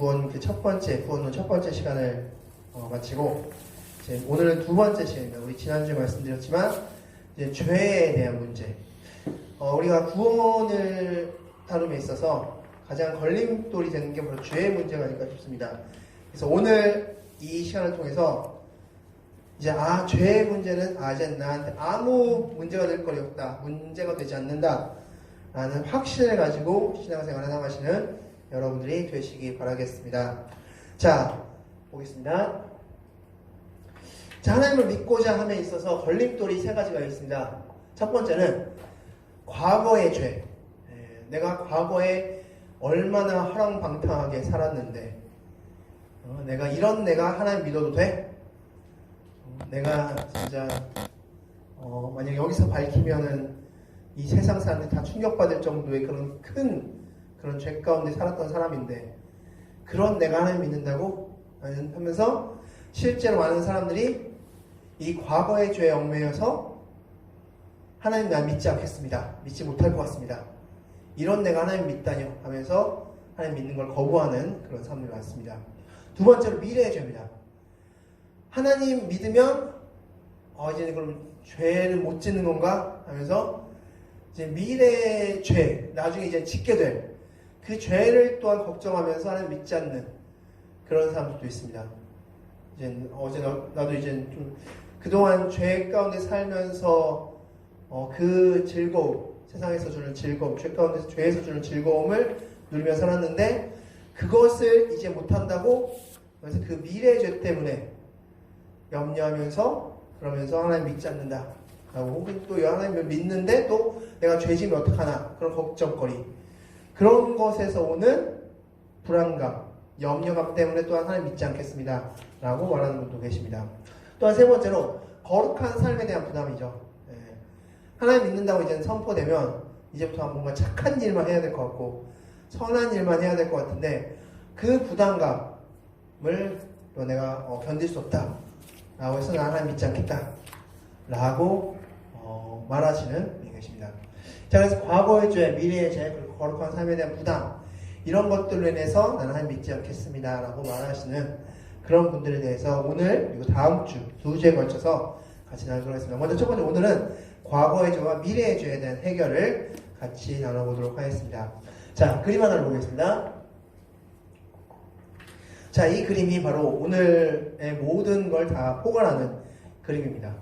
구원 그 첫 번째 구원론 첫 번째 시간을 마치고 이제 오늘은 두 번째 시간입니다. 우리 지난주에 말씀드렸지만 이제 죄에 대한 문제. 우리가 구원을 다룸에 있어서 가장 걸림돌이 되는 게 바로 죄의 문제가 아닐까 싶습니다. 그래서 오늘 이 시간을 통해서 이제 죄의 문제는 이제 나한테 아무 문제가 될 거리 없다, 문제가 되지 않는다 라는 확신을 가지고 신앙생활을 나가시는 여러분들이 되시기 바라겠습니다. 자, 보겠습니다. 자, 하나님을 믿고자 함에 있어서 걸림돌이 세 가지가 있습니다. 첫 번째는 과거의 죄. 내가 과거에 얼마나 허랑방탕하게 살았는데 내가 하나님 믿어도 돼? 내가 진짜 만약 여기서 밝히면은 이 세상 사람들이 다 충격받을 정도의 그런 죄 가운데 살았던 사람인데 그런 내가 하나님 믿는다고 하면서 실제로 많은 사람들이 이 과거의 죄에 얽매여서 하나님 나 믿지 않겠습니다. 믿지 못할 것 같습니다. 이런 내가 하나님 믿다뇨 하면서 하나님 믿는 걸 거부하는 그런 사람들이 많습니다. 두 번째로 미래의 죄입니다. 하나님 믿으면 이제 그럼 죄를 못 짓는 건가 하면서 이제 미래의 죄, 나중에 이제 짓게 될 그 죄를 또한 걱정하면서 하나님 믿지 않는 그런 사람들도 있습니다. 나도 이제 좀 그동안 죄 가운데 살면서 그 즐거움, 세상에서 주는 즐거움, 죄 가운데서 죄에서 주는 즐거움을 누리며 살았는데 그것을 이제 못한다고 그래서 그 미래의 죄 때문에 염려하면서 그러면서 하나님 믿지 않는다 라고 혹은 또 하나님을 믿는데 또 내가 죄 지면 어떡하나 그런 걱정거리 그런 것에서 오는 불안감, 염려감 때문에 또한 하나님 믿지 않겠습니다 라고 말하는 분도 계십니다. 또한 세 번째로 거룩한 삶에 대한 부담이죠. 하나님 믿는다고 이제 선포되면 이제부터 뭔가 착한 일만 해야 될 것 같고 선한 일만 해야 될 것 같은데 그 부담감을 또 내가 견딜 수 없다 라고 해서 나 하나님 믿지 않겠다 라고 말하시는 분이 계십니다. 자, 그래서 과거의 죄, 미래의 죄, 그리고 거룩한 삶에 대한 부담 이런 것들로 인해서 나는 하나님 믿지 않겠습니다 라고 말하시는 그런 분들에 대해서 오늘 그리고 다음 주 두 주에 걸쳐서 같이 나누도록 하겠습니다. 먼저 첫 번째 오늘은 과거의 죄와 미래의 죄에 대한 해결을 같이 나눠보도록 하겠습니다. 자, 그림 하나를 보겠습니다. 자, 이 그림이 바로 오늘의 모든 걸 다 포괄하는 그림입니다.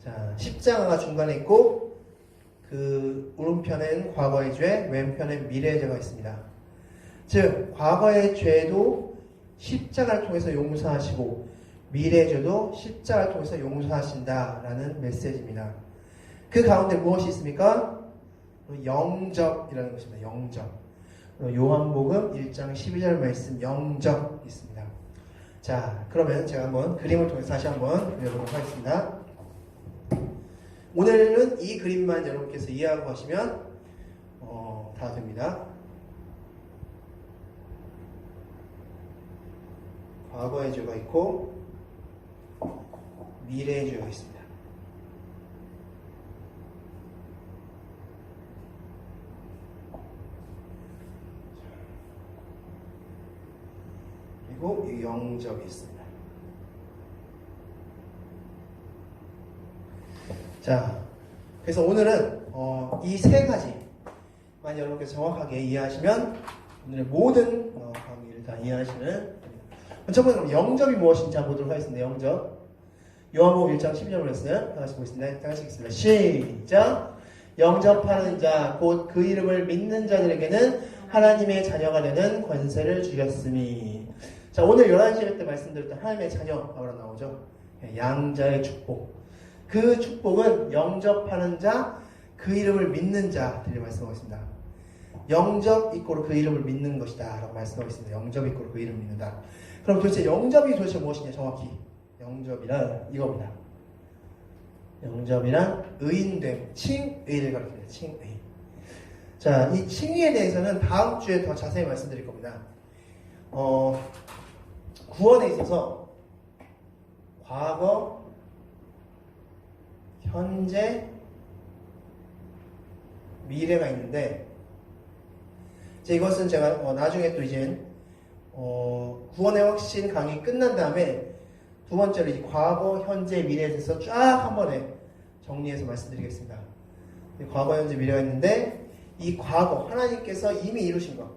자, 십자가가 중간에 있고 그 오른편엔 과거의 죄, 왼편엔 미래의 죄가 있습니다. 즉, 과거의 죄도 십자가를 통해서 용서하시고 미래의 죄도 십자가를 통해서 용서하신다라는 메시지입니다. 그 가운데 무엇이 있습니까? 영접이라는 것입니다. 영접. 요한복음 1장 12절 말씀 영접 있습니다. 자, 그러면 제가 한번 그림을 통해서 다시 한번 그려보도록 하겠습니다. 오늘은 이 그림만 여러분께서 이해하고 가시면 다 됩니다. 과거의 죄가 있고 미래의 죄가 있습니다. 그리고 이 영접이 있습니다. 자, 그래서 오늘은 이 세 가지만 여러분께서 정확하게 이해하시면 오늘의 모든 강의를 다 이해하시는 첫 번째 그럼 영접이 무엇인지 한번 보도록 하겠습니다. 영접. 요한복음 1장 12절을 했어요. 다 같이 보겠습니다. 다 같이 읽겠습니다. 시작. 영접하는 자, 곧 그 이름을 믿는 자들에게는 하나님의 자녀가 되는 권세를 주셨으니. 자, 오늘 11시 때 말씀드렸던 하나님의 자녀가 바로 나오죠. 양자의 축복. 그 축복은 영접하는 자, 그 이름을 믿는 자들이 말씀하고 있습니다. 영접 이꼬로 그 이름을 믿는 것이다 라고 말씀하고 있습니다. 영접 이꼬로 그 이름을 믿는다. 그럼 도대체 영접이 도대체 무엇이냐 정확히. 영접이란 이겁니다. 영접이란 의인됨, 칭의를 가리킵니다. 칭의. 자, 이 칭의에 대해서는 다음 주에 더 자세히 말씀드릴 겁니다. 구원에 있어서 과거, 현재, 미래가 있는데 이것은 제가 나중에 또 이제 구원의 확신 강의 끝난 다음에 두 번째로 이 과거, 현재, 미래에 대해서 쫙 한 번에 정리해서 말씀드리겠습니다. 과거, 현재, 미래가 있는데 이 과거, 하나님께서 이미 이루신 것.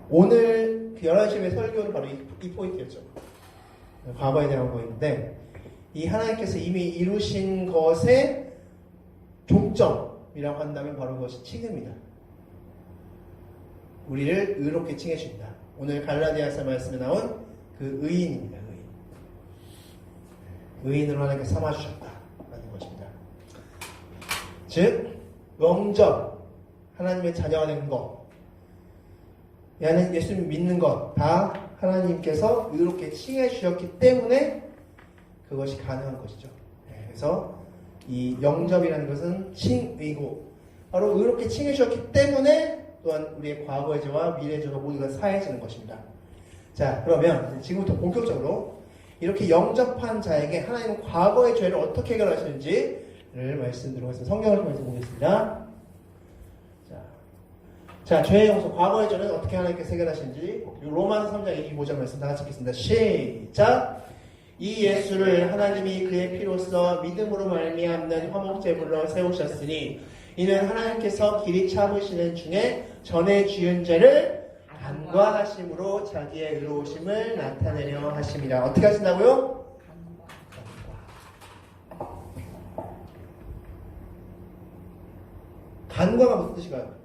오늘 그 11시의 설교는 바로 이 포인트였죠. 과거에 대한 거였는데 이 하나님께서 이미 이루신 것의 종점이라고 한다면 바로 그것이 칭입니다. 우리를 의롭게 칭해 주신다. 오늘 갈라디아서 말씀에 나온 그 의인입니다. 의인으로 하나님께 삼아주셨다라는 것입니다. 즉 영접, 하나님의 자녀가 된 것, 예수님 믿는 것 다 하나님께서 의롭게 칭해 주셨기 때문에 그것이 가능한 것이죠. 그래서 이 영접이라는 것은 칭의고 바로 의롭게 칭해 주셨기 때문에 또한 우리의 과거의 죄와 미래의 죄가 모두가 사해지는 것입니다. 자, 그러면 지금부터 본격적으로 이렇게 영접한 자에게 하나님은 과거의 죄를 어떻게 해결하시는지를 말씀드리겠습니다. 성경을 통해서 보겠습니다. 자, 죄의 용서, 과거의 죄는 어떻게 하나님께서 해결하시는지 로마서 3장 25절 말씀 다 같이 읽겠습니다. 시작! 이 예수를 하나님이 그의 피로써 믿음으로 말미암는 화목제물로 세우셨으니 이는 하나님께서 길이 참으시는 중에 전에 지은 죄를 간과하심으로 자기의 의로우심을 나타내려 하심이라. 어떻게 하신다고요? 간과가 무슨 뜻인가요?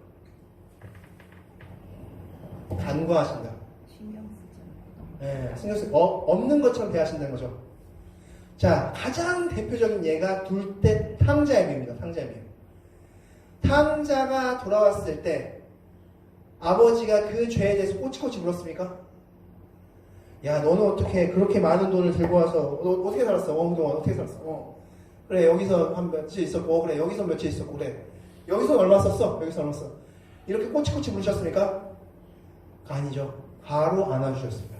간과하신다. 신경 쓰지 네, 신경 쓰 없는 것처럼 대하신다는 거죠. 자, 가장 대표적인 예가 둘째 탕자의 비유입니다. 탕자의 비유. 탕자가 돌아왔을 때 아버지가 그 죄에 대해서 꼬치꼬치 물었습니까? 야, 너는 어떻게 그렇게 많은 돈을 들고 와서 너 어떻게 살았어? 그동안 어떻게 살았어? 그래, 여기서 한 며칠 있었고, 그래, 여기서 며칠 있었고, 그래, 여기서 얼마 썼어? 여기서 얼마 썼어? 이렇게 꼬치꼬치 물으셨습니까? 아니죠. 바로 안아주셨습니다.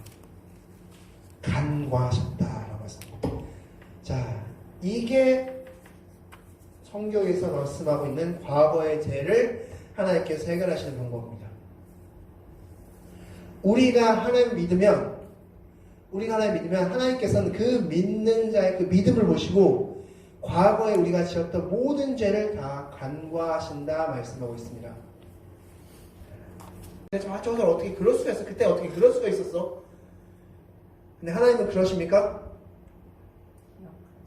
간과하셨다라고 했습니다. 자, 이게 성경에서 말씀하고 있는 과거의 죄를 하나님께서 해결하시는 방법입니다. 우리가 하나님 믿으면 하나님께서는 그 믿는 자의 그 믿음을 보시고 과거에 우리가 지었던 모든 죄를 다 간과하신다 말씀하고 있습니다. 저들 어떻게 그럴 수가 있어? 그때 어떻게 그럴 수가 있었어? 근데 하나님은 그러십니까?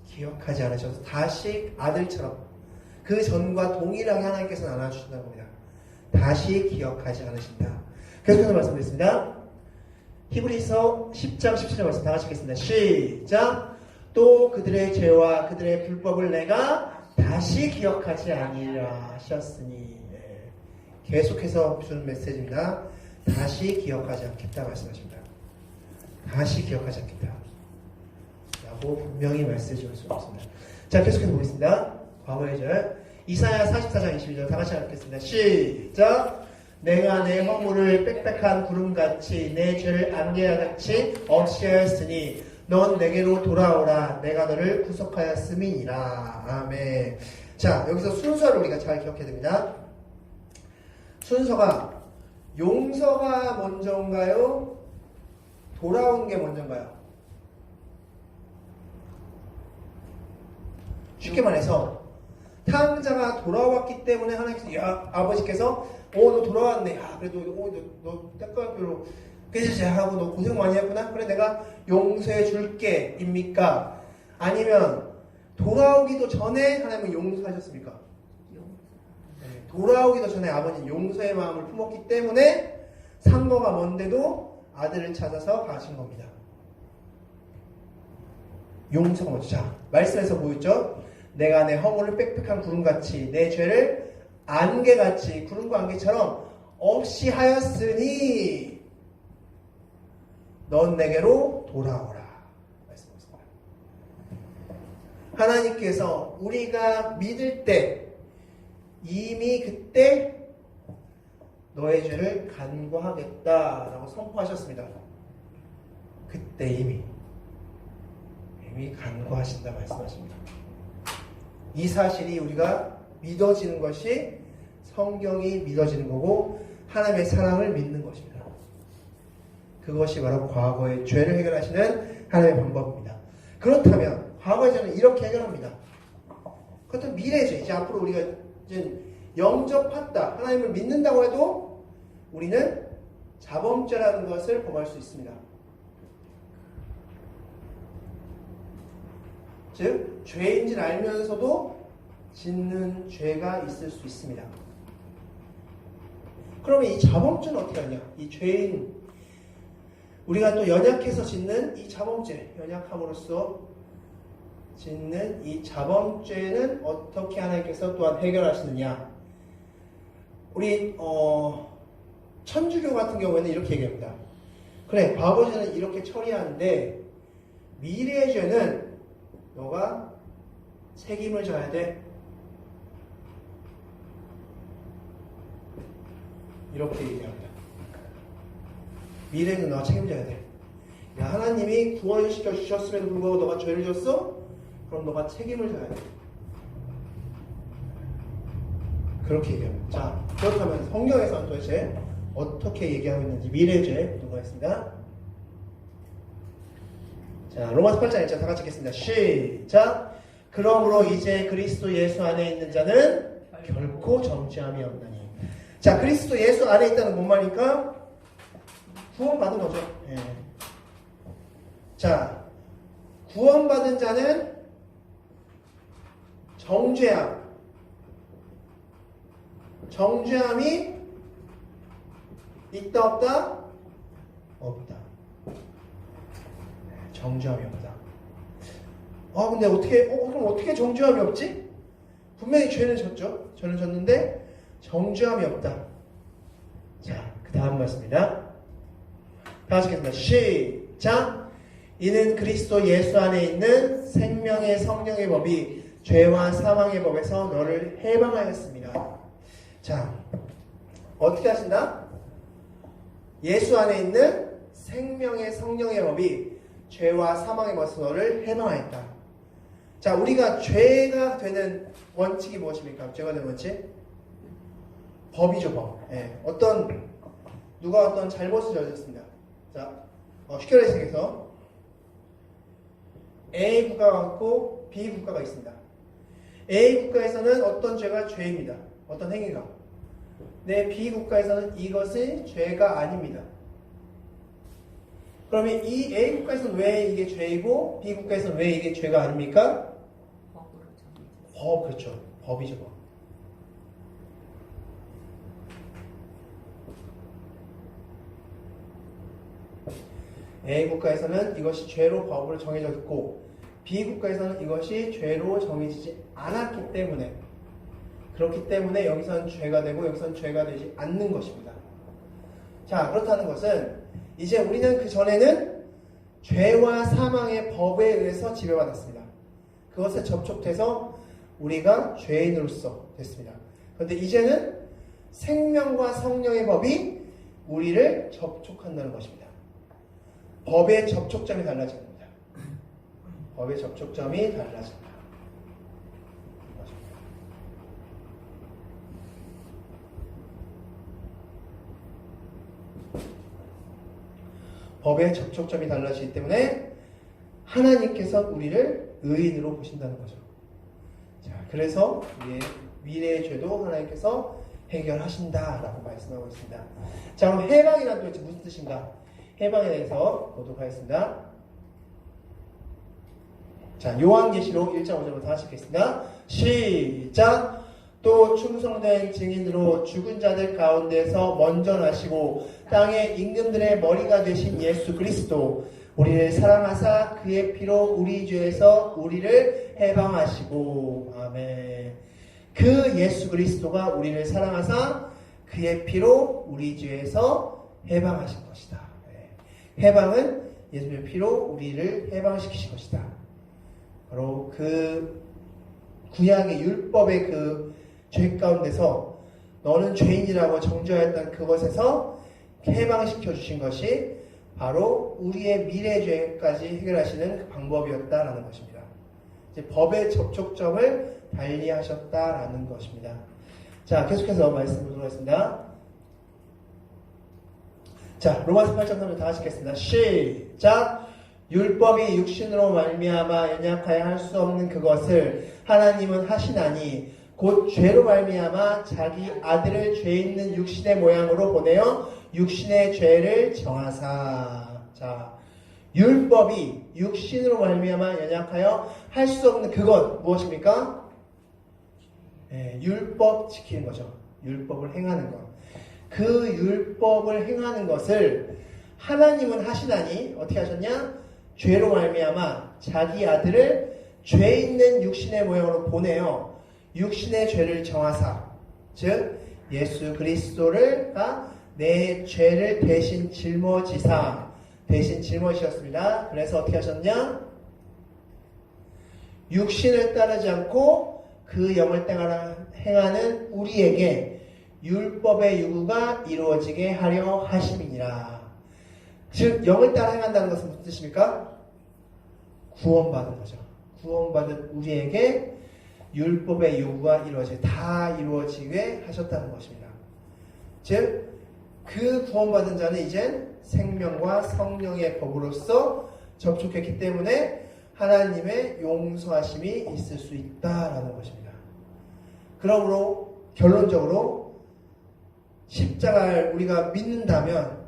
기억하지 않으셔서 다시 아들처럼 그 전과 동일하게 하나님께서는 안아주신다는 겁니다. 다시 기억하지 않으신다. 계속해서 말씀드리겠습니다. 히브리서 10장 17절 말씀 다 같이 읽겠습니다. 시작! 또 그들의 죄와 그들의 불법을 내가 다시 기억하지 아니라 하셨으니. 계속해서 주는 메시지입니다. 다시 기억하지 않겠다 말씀하십니다. 다시 기억하지 않겠다 라고 분명히 메시지할 수 없습니다. 자, 계속해서 보겠습니다. 과거의 절 이사야 44장 22절 다 같이 읽겠습니다. 시작! 내가 내 허물을 빽빽한 구름같이 내 죄를 안개와같이 없애하였으니 넌 내게로 돌아오라. 내가 너를 구속하였음이니라. 아멘. 자, 여기서 순서를 우리가 잘 기억해야 됩니다. 순서가 용서가 먼저인가요? 돌아온 게 먼저인가요? 쉽게 말해서 탕자가 돌아왔기 때문에 하나님께서 아버지께서 너 돌아왔네. 그래도 너 때깔별로 깨지지 하고 너 고생 많이 했구나. 그래 내가 용서해 줄게 입니까? 아니면 돌아오기도 전에 하나님은 용서하셨습니까? 돌아오기도 전에 아버지는 용서의 마음을 품었기 때문에 상거가 먼데도 아들을 찾아서 가신 겁니다. 용서가 먼저. 자, 말씀에서 보였죠? 내가 내 허물을 빽빽한 구름같이 내 죄를 안개같이 구름과 안개처럼 없이 하였으니 넌 내게로 돌아오라 말씀하셨습니다. 하나님께서 우리가 믿을 때 이미 그때 너의 죄를 간과하겠다라고 선포하셨습니다. 그때 이미 간과하신다 말씀하십니다. 이 사실이 우리가 믿어지는 것이 성경이 믿어지는 거고 하나님의 사랑을 믿는 것입니다. 그것이 바로 과거의 죄를 해결하시는 하나님의 방법입니다. 그렇다면 과거의 죄는 이렇게 해결합니다. 그것도 미래의 죄. 이제 앞으로 우리가 이제 영접했다, 하나님을 믿는다고 해도 우리는 자범죄라는 것을 범할 수 있습니다. 즉 죄인 줄 알면서도 짓는 죄가 있을 수 있습니다. 그러면 이 자범죄는 어떻게 하냐? 이 죄인, 우리가 또 연약해서 짓는 이 자범죄, 연약함으로써 짓는 이 자범죄는 어떻게 하나님께서 또한 해결하시느냐? 우리 천주교 같은 경우에는 이렇게 얘기합니다. 그래, 과거 죄는 이렇게 처리하는데 미래의 죄는 너가 책임을 져야 돼. 이렇게 얘기합니다. 미래는 너가 책임져야 돼. 야, 하나님이 구원을 시켜주셨음에도 불구하고 너가 죄를 졌어? 그럼 너가 책임을 져야 돼. 그렇게 얘기합니다. 자, 그렇다면 성경에서는 도대체 어떻게 얘기하고 있는지 미래의 죄 보도록 하겠습니다. 자, 로마서 8장 1절 다 같이 읽겠습니다. 시작! 그러므로 이제 그리스도 예수 안에 있는 자는 결코 정죄함이 없나니. 자, 그리스도 예수 안에 있다는 뭔 말입니까? 구원받은 거죠. 예. 자, 구원받은 자는 정죄함이 있다 없다? 없다. 정죄함이 없다. 근데 그럼 어떻게 정죄함이 없지? 분명히 죄는 졌죠. 죄는 졌는데 정죄함이 없다. 자, 그 다음 말씀입니다. 다 같이 읽겠습니다. 시작! 이는 그리스도 예수 안에 있는 생명의 성령의 법이 죄와 사망의 법에서 너를 해방하였습니다. 자, 어떻게 하신다? 예수 안에 있는 생명의 성령의 법이 죄와 사망의 법에서 너를 해방하였다. 자, 우리가 죄가 되는 원칙이 무엇입니까? 죄가 되는 원칙? 법이죠, 법. 예. 누가 어떤 잘못을 저질렀습니다. 자, 쉽게 해석해서 A 국가가 있고 B 국가가 있습니다. A 국가에서는 어떤 죄가 죄입니다. 어떤 행위가. 네, B 국가에서는 이것이 죄가 아닙니다. 그러면 이 A 국가에서는 왜 이게 죄이고 B 국가에서는 왜 이게 죄가 아닙니까? 그렇죠. 법이죠, 법. A 국가에서는 이것이 죄로 법으로 정해져 있고 B 국가에서는 이것이 죄로 정해지지 않았기 때문에, 그렇기 때문에 여기서는 죄가 되고 여기서는 죄가 되지 않는 것입니다. 자, 그렇다는 것은 이제 우리는 그 전에는 죄와 사망의 법에 의해서 지배받았습니다. 그것에 접촉돼서 우리가 죄인으로서 됐습니다. 그런데 이제는 생명과 성령의 법이 우리를 접촉한다는 것입니다. 법의 접촉점이 달라집니다. 법의 접촉점이 달라집니다. 법의 접촉점이 달라지기 때문에 하나님께서 우리를 의인으로 보신다는 거죠. 자, 그래서 우리의 미래의 죄도 하나님께서 해결하신다라고 말씀하고 있습니다. 자, 그럼 해방이란 도대체 무슨 뜻인가? 해방에 대해서 보도록 하겠습니다. 자, 요한계시록 1장 5절부터 다시 읽겠습니다. 시작! 또 충성된 증인으로 죽은 자들 가운데서 먼저 나시고 땅의 임금들의 머리가 되신 예수 그리스도, 우리를 사랑하사 그의 피로 우리 죄에서 우리를 해방하시고. 아멘. 그 예수 그리스도가 우리를 사랑하사 그의 피로 우리 죄에서 해방하신 것이다. 해방은 예수님의 피로 우리를 해방시키신 것이다. 바로 그 구약의 율법의 그 죄 가운데서 너는 죄인이라고 정죄하였던 그것에서 해방시켜 주신 것이 바로 우리의 미래 죄까지 해결하시는 그 방법이었다라는 것입니다. 이제 법의 접촉점을 달리하셨다라는 것입니다. 자, 계속해서 말씀 보도록 하겠습니다. 자, 로마서 8장 3절 다 같이 읽겠습니다. 시작! 율법이 육신으로 말미암아 연약하여 할 수 없는 그것을 하나님은 하시나니 곧 죄로 말미암아 자기 아들을 죄 있는 육신의 모양으로 보내어 육신의 죄를 정하사. 자, 율법이 육신으로 말미암아 연약하여 할 수 없는 그것 무엇입니까? 네, 율법 지키는 거죠. 율법을 행하는 것. 그 율법을 행하는 것을 하나님은 하시나니 어떻게 하셨냐? 죄로 말미암아 자기 아들을 죄 있는 육신의 모양으로 보내어 육신의 죄를 정하사, 즉 예수 그리스도가 내 죄를 대신 짊어지사, 대신 짊어지셨습니다. 그래서 어떻게 하셨냐? 육신을 따르지 않고 그 영을 따라 행하는 우리에게 율법의 요구가 이루어지게 하려 하심이니라. 즉 영을 따라 행한다는 것은 무슨 뜻입니까? 구원받은 거죠. 구원받은 우리에게 율법의 요구가 다 이루어지게 하셨다는 것입니다. 즉 그 구원받은 자는 이제 생명과 성령의 법으로서 접촉했기 때문에 하나님의 용서하심이 있을 수 있다라는 것입니다. 그러므로 결론적으로 십자가를 우리가 믿는다면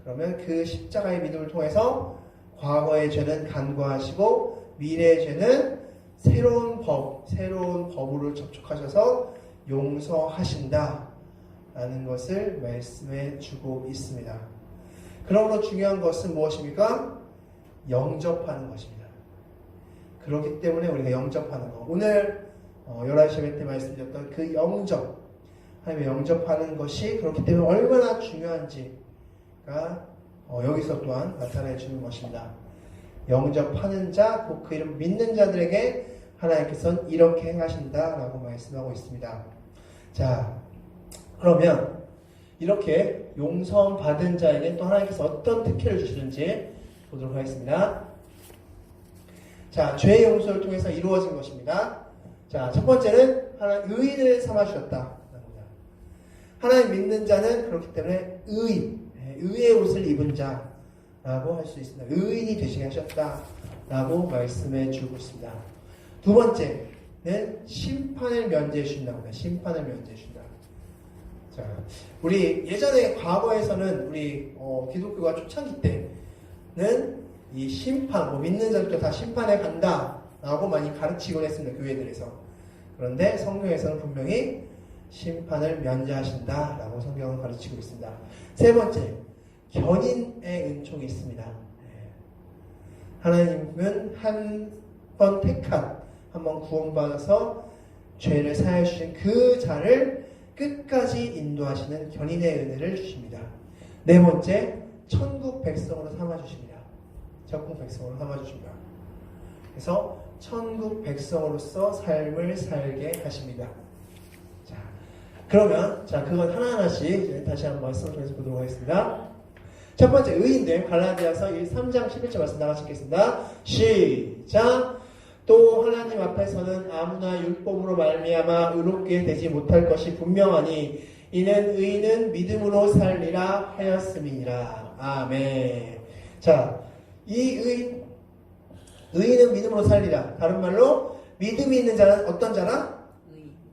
그러면 그 십자가의 믿음을 통해서 과거의 죄는 간과하시고 미래의 죄는 새로운 법으로 접촉하셔서 용서하신다라는 것을 말씀해 주고 있습니다. 그러므로 중요한 것은 무엇입니까? 영접하는 것입니다. 그렇기 때문에 우리가 영접하는 것. 오늘 11시 예배 때 말씀드렸던 그 영접, 하나님의 영접하는 것이 그렇기 때문에 얼마나 중요한지가 여기서 또한 나타내 주는 것입니다. 영접하는 자, 곧 그 이름 믿는 자들에게 하나님께서는 이렇게 행하신다라고 말씀하고 있습니다. 자, 그러면 이렇게 용서 받은 자에게 또 하나님께서 어떤 특혜를 주시는지 보도록 하겠습니다. 자, 죄 용서를 통해서 이루어진 것입니다. 자, 첫 번째는 하나님 의인을 삼아주셨다. 하나님 믿는 자는 그렇기 때문에 의의 옷을 입은 자라고 할 수 있습니다. 의인이 되시게 하셨다라고 말씀해 주고 있습니다. 두 번째는 심판을 면제해 주신다고 합니다. 심판을 면제해 주신다. 자, 우리 예전에 과거에서는 우리 기독교가 초창기 때는 이 심판, 믿는 자들도 다 심판에 간다라고 많이 가르치곤 했습니다. 교회들에서. 그런데 성경에서는 분명히 심판을 면제하신다라고 성경은 가르치고 있습니다. 세 번째, 견인의 은총이 있습니다. 하나님은 한 번 택한, 한 번 구원받아서 죄를 사해 주신 그 자를 끝까지 인도하시는 견인의 은혜를 주십니다. 네 번째, 천국 백성으로 삼아주십니다. 천국 백성으로 삼아주십니다. 그래서 천국 백성으로서 삶을 살게 하십니다. 자, 그러면 그건 하나하나씩 다시 한번 말씀을 통해서 보도록 하겠습니다. 첫 번째, 의인들 갈라디아서 3장 11절 말씀 다 같이 읽겠습니다. 시작! 또 하나님 앞에서는 아무나 율법으로 말미암아 의롭게 되지 못할 것이 분명하니 이는 의인은 믿음으로 살리라 하였음이니라. 아멘. 자, 이 의인은 믿음으로 살리라. 다른 말로 믿음이 있는 자는 어떤 자라?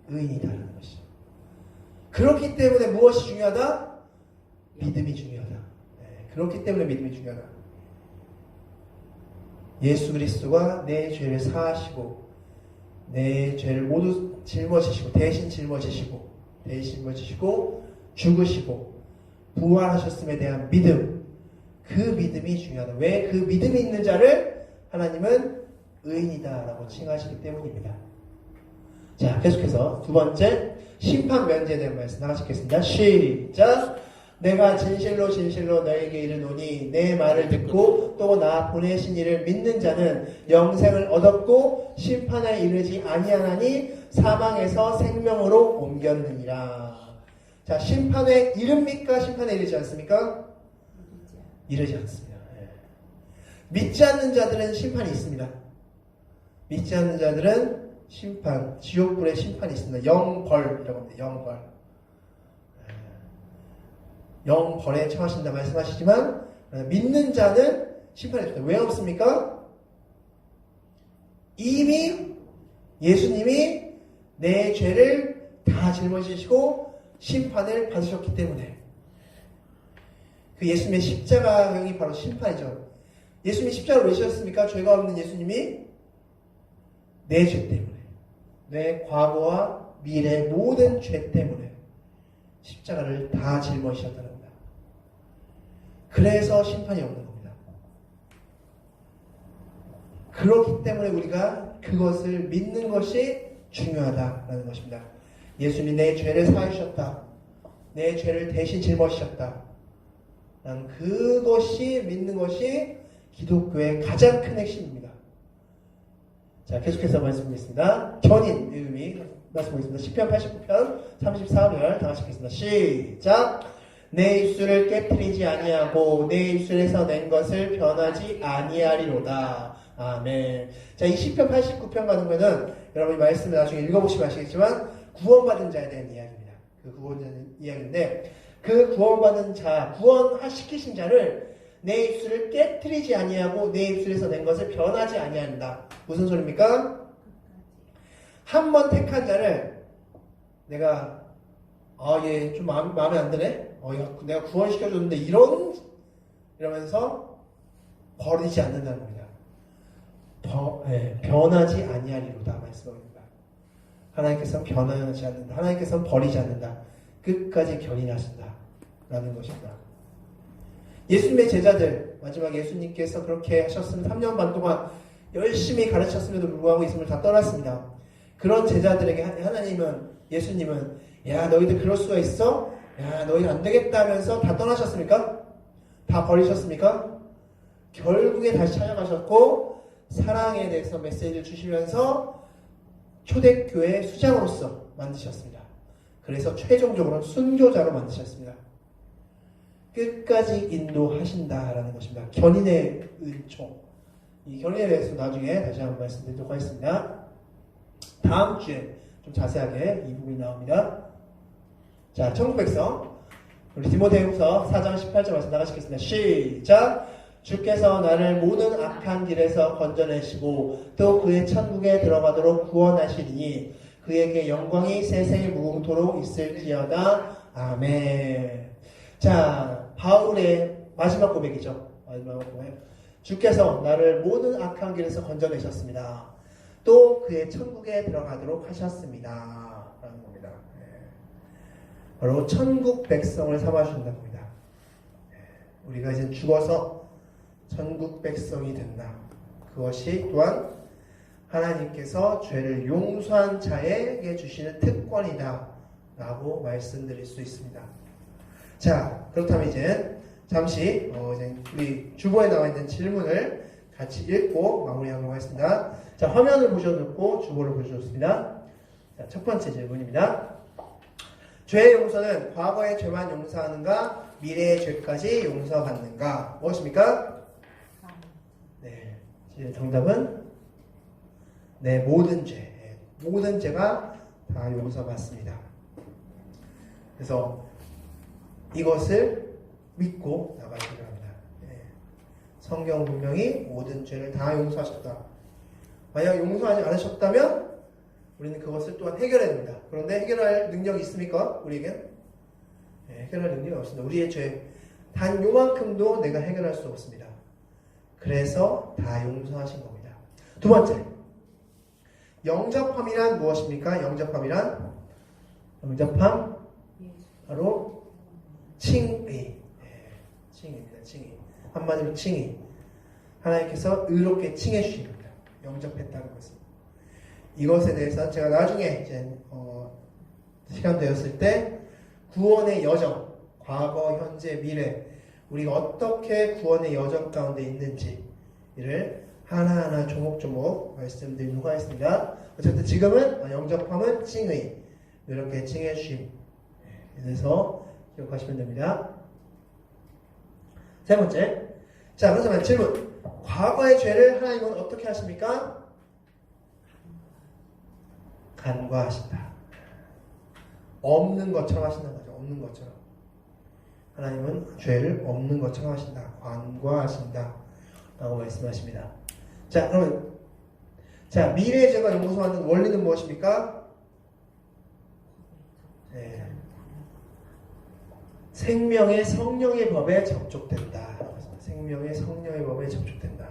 의인이다라는 것이죠. 그렇기 때문에 무엇이 중요하다? 믿음이 중요하다. 그렇기 때문에 믿음이 중요하다. 예수 그리스도가 내 죄를 사하시고 내 죄를 모두 짊어지시고 대신 짊어지시고 죽으시고 부활하셨음에 대한 믿음, 그 믿음이 중요하다. 왜? 그 믿음이 있는 자를 하나님은 의인이다라고 칭하시기 때문입니다. 자, 계속해서 두 번째, 심판 면제에 대한 말씀 하나씩 읽겠습니다. 시작! 내가 진실로 너에게 이르노니 내 말을 듣고 또 나 보내신 이를 믿는 자는 영생을 얻었고 심판에 이르지 아니하나니 사망에서 생명으로 옮겼느니라. 자, 심판에 이릅니까? 심판에 이르지 않습니까? 이르지 않습니다. 믿지 않는 자들은 심판이 있습니다. 믿지 않는 자들은 심판, 지옥불의 심판이 있습니다. 영벌이라고 합니다. 영벌. 영벌에 처하신다 말씀하시지만 믿는 자는 심판이 없다. 왜 없습니까? 이미 예수님이 내 죄를 다 짊어지시고 심판을 받으셨기 때문에 그 예수님의 십자가형이 바로 심판이죠. 예수님이 십자가를 왜 지셨습니까? 죄가 없는 예수님이 내 죄 때문에 내 과거와 미래 모든 죄 때문에 십자가를 다 짊어지셨다는 겁니다. 그래서 심판이 없는 겁니다. 그렇기 때문에 우리가 그것을 믿는 것이 중요하다라는 것입니다. 예수님이 내 죄를 사하셨다. 내 죄를 대신 짊어지셨다. 라는 그것이 믿는 것이 기독교의 가장 큰 핵심입니다. 자, 계속해서 말씀드리겠습니다. 견인 의미 말씀드리겠습니다. 시편 89편 34절 다 같이 읽겠습니다. 시작. 내 입술을 깨트리지 아니하고 내 입술에서 낸 것을 변하지 아니하리로다. 아멘. 자, 이 시편 89편 같은 거는 여러분이 말씀을 나중에 읽어보시면 아시겠지만 구원받은 자에 대한 이야기입니다. 그 구원받은 이야기인데 그 구원받은 자, 구원시키신 자를 내 입술을 깨트리지 아니하고 내 입술에서 낸 것을 변하지 아니한다. 무슨 소리입니까? 한 번 택한 자를 내가 얘 좀 마음에 안 드네. 내가 구원시켜줬는데 이러면서 버리지 않는다는 겁니다. 변하지 아니하리로다 말씀합니다. 하나님께서는 변하지 않는다. 하나님께서는 버리지 않는다. 끝까지 견인하신다 라는 것입니다. 예수님의 제자들 마지막 예수님께서 그렇게 하셨으면 3년 반 동안 열심히 가르쳤음에도 불구하고 예수님을 다 떠났습니다. 그런 제자들에게 예수님은 야 너희들 그럴 수가 있어? 야 너희 안 되겠다 하면서 다 떠나셨습니까? 다 버리셨습니까? 결국에 다시 찾아가셨고 사랑에 대해서 메시지를 주시면서 초대교회 수장으로서 만드셨습니다. 그래서 최종적으로 순교자로 만드셨습니다. 끝까지 인도하신다라는 것입니다. 견인의 은총. 이 견인에 대해서 나중에 다시 한번 말씀드리도록 하겠습니다. 다음 주에 좀 자세하게 이 부분이 나옵니다. 자, 천국 백성. 우리 디모데후서 4장 18절 말씀 나가시겠습니다. 시작. 주께서 나를 모든 악한 길에서 건져내시고 또 그의 천국에 들어가도록 구원하시리니 그에게 영광이 세세 무궁토록 있을지어다. 아멘. 자, 바울의 마지막 고백이죠. 마지막 고백. 주께서 나를 모든 악한 길에서 건져내셨습니다. 또 그의 천국에 들어가도록 하셨습니다. 라는 겁니다. 바로 천국 백성을 삼아주신다는 겁니다. 우리가 이제 죽어서 천국 백성이 된다. 그것이 또한 하나님께서 죄를 용서한 자에게 주시는 특권이다 라고 말씀드릴 수 있습니다. 자, 그렇다면 이제 잠시 이제 우리 주보에 나와 있는 질문을 같이 읽고 마무리하도록 하겠습니다. 자, 화면을 보셔도 주보를 보셔줬습니다. 자, 첫 번째 질문입니다. 죄의 용서는 과거의 죄만 용서하는가 미래의 죄까지 용서받는가? 무엇입니까? 네, 정답은 네, 모든 죄가 다 용서받습니다. 그래서 이것을 믿고 나가시기 바랍니다. 성경 분명히 모든 죄를 다 용서하셨다. 만약 용서하지 않으셨다면 우리는 그것을 또한 해결해야 됩니다. 그런데 해결할 능력이 있습니까? 우리에겐? 해결할 능력이 없습니다. 우리의 죄 단 요만큼도 내가 해결할 수 없습니다. 그래서 다 용서하신 겁니다. 두 번째, 영접함이란 무엇입니까? 영접함 바로 칭의. 칭의입니다. 칭의. 한마디로 칭의. 하나님께서 의롭게 칭해 주신 겁니다. 영접했다는 것은. 이것에 대해서 제가 나중에 이제 시간 되었을 때 구원의 여정, 과거, 현재, 미래, 우리가 어떻게 구원의 여정 가운데 있는지를 하나하나 조목조목 말씀드리도록 하겠습니다. 어쨌든 지금은 영접함은 칭의, 이렇게 칭해 주심. 그래서 기억하시면 됩니다. 세 번째, 자, 그렇다면 질문. 과거의 죄를 하나님은 어떻게 하십니까? 간과하신다. 없는 것처럼 하신다는 거죠. 없는 것처럼. 하나님은 죄를 없는 것처럼 하신다. 관과하신다. 라고 말씀하십니다. 자, 그러면 미래의 죄가 용서하는 원리는 무엇입니까? 네. 생명의 성령의 법에 접촉된다. 생명의 성령의 법에 접촉된다.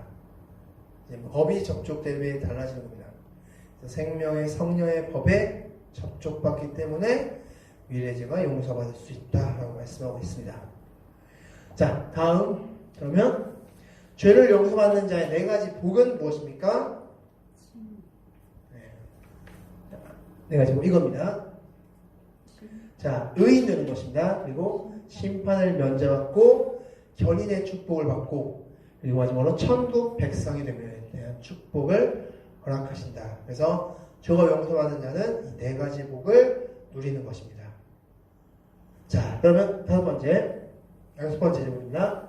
이제 법이 접촉되면 달라지는 겁니다. 생명의 성령의 법에 접촉받기 때문에 미래의 죄가 용서받을 수 있다라고 말씀하고 있습니다. 자, 다음 그러면 죄를 용서받는 자의 네 가지 복은 무엇입니까? 네 가지 복 이겁니다. 자, 의인 되는 것입니다. 그리고 심판을 면제받고 견인의 축복을 받고 그리고 마지막으로 천국 백성이 되면 대한 축복을 허락하신다. 그래서 죄가 용서받는 자는 이 네 가지 복을 누리는 것입니다. 자, 그러면 여섯 번째 질문입니다.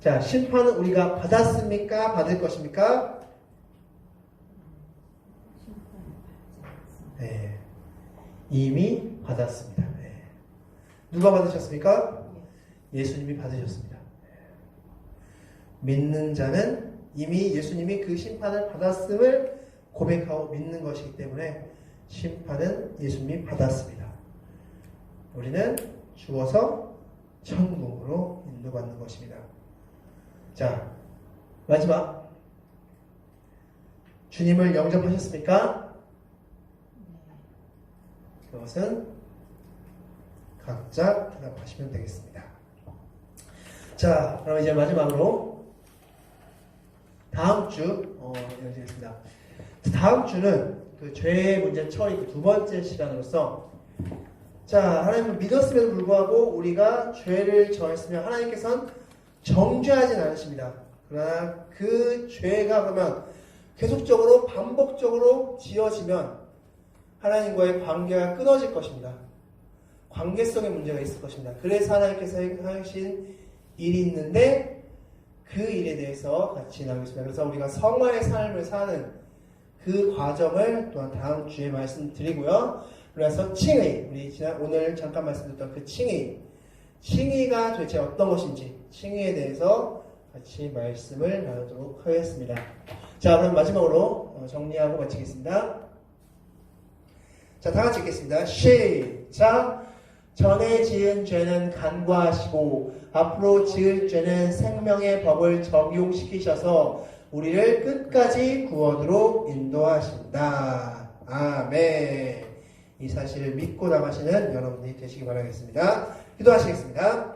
자, 심판은 우리가 받았습니까? 받을 것입니까? 네, 이미 받았습니다. 네. 누가 받으셨습니까? 예수님이 받으셨습니다. 네. 믿는 자는 이미 예수님이 그 심판을 받았음을 고백하고 믿는 것이기 때문에 심판은 예수님이 받았습니다. 우리는 죽어서 천국으로 인도받는 것입니다. 자, 마지막 주님을 영접하셨습니까? 그것은 각자 대답하시면 되겠습니다. 자, 그럼 이제 마지막으로 다음 주 열리겠습니다. 다음 주는 그 죄의 문제 처리 그 두 번째 시간으로서 자, 하나님을 믿었음에도 불구하고 우리가 죄를 저했으면 하나님께서는 정죄하진 않으십니다. 그러나 그 죄가 그러면 계속적으로 반복적으로 지어지면 하나님과의 관계가 끊어질 것입니다. 관계성의 문제가 있을 것입니다. 그래서 하나님께서 하신 일이 있는데 그 일에 대해서 같이 나누겠습니다. 그래서 우리가 성화의 삶을 사는 그 과정을 또한 다음 주에 말씀드리고요. 그래서 칭의, 우리 오늘 잠깐 말씀드렸던 그 칭의가 도대체 어떤 것인지 칭의에 대해서 같이 말씀을 나누도록 하겠습니다. 자, 그럼 마지막으로 정리하고 마치겠습니다. 자, 다 같이 읽겠습니다. 시작! 전에 지은 죄는 간과하시고 앞으로 지을 죄는 생명의 법을 적용시키셔서 우리를 끝까지 구원으로 인도하신다. 아멘. 이 사실을 믿고 나가시는 여러분이 되시기 바라겠습니다. 기도하시겠습니다.